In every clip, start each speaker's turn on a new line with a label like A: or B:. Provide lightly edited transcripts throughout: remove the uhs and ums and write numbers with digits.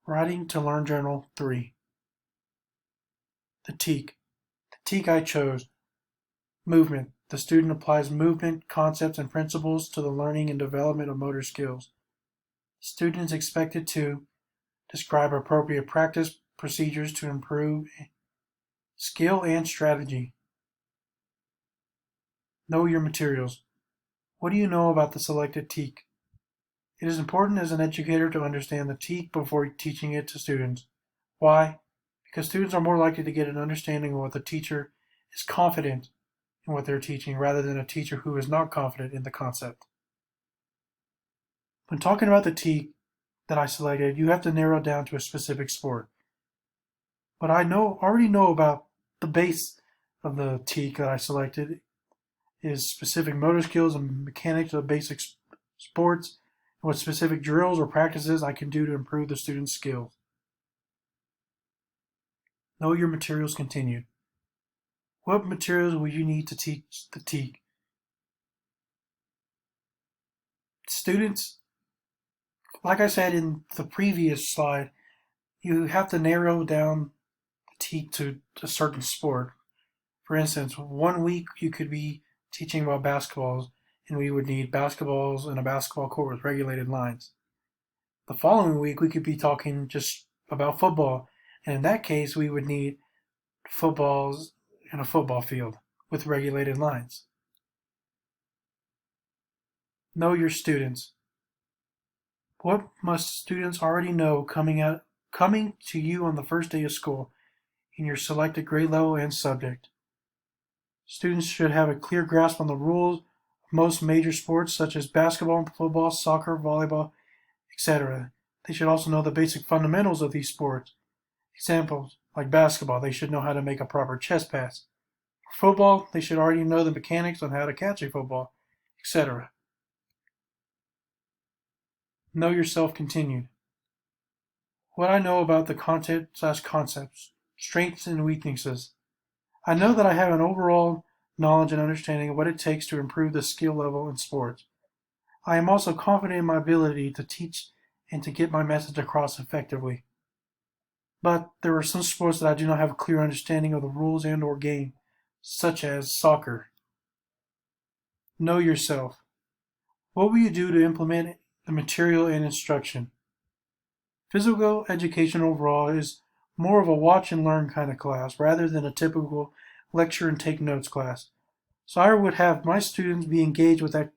A: Writing to Learn Journal 3. The Teak. The Teak I chose. Movement. The student applies movement, concepts, and principles to the learning and development of motor skills. The student is expected to describe appropriate practice procedures to improve skill and strategy. Know your materials. What do you know about the selected Teak? It is important as an educator to understand the Teak before teaching it to students. Why? Because students are more likely to get an understanding of what the teacher is confident in what they're teaching rather than a teacher who is not confident in the concept. When talking about the Teak that I selected, you have to narrow it down to a specific sport. But I already know about the base of the Teak that I selected is specific motor skills and mechanics of basic sports, and what specific drills or practices I can do to improve the student's skills. Know your materials continued. What materials will you need to teach the Teak? Students, like I said in the previous slide, you have to narrow down the Teak to a certain sport. For instance, one week you could be teaching about basketballs, and we would need basketballs and a basketball court with regulated lines. The following week we could be talking just about football, and in that case we would need footballs and a football field with regulated lines. Know your students. What must students already know coming to you on the first day of school in your selected grade level and subject? Students should have a clear grasp on the rules of most major sports such as basketball, football, soccer, volleyball, etc. They should also know the basic fundamentals of these sports. Examples, like basketball, they should know how to make a proper chest pass. For football, they should already know the mechanics on how to catch a football, etc. Know yourself continued. What I know about the content/concepts, strengths and weaknesses. I know that I have an overall knowledge and understanding of what it takes to improve the skill level in sports. I am also confident in my ability to teach and to get my message across effectively. But there are some sports that I do not have a clear understanding of the rules and or game, such as soccer. Know yourself. What will you do to implement the material and instruction? Physical education overall is more of a watch and learn kind of class rather than a typical lecture and take notes class. So I would have my students be engaged with the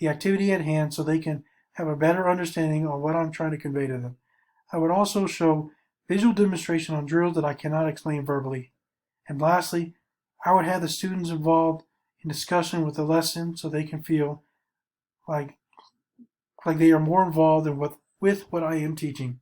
A: activity at hand so they can have a better understanding of what I'm trying to convey to them. I would also show visual demonstration on drills that I cannot explain verbally. And lastly, I would have the students involved in discussion with the lesson so they can feel like they are more involved with what I am teaching.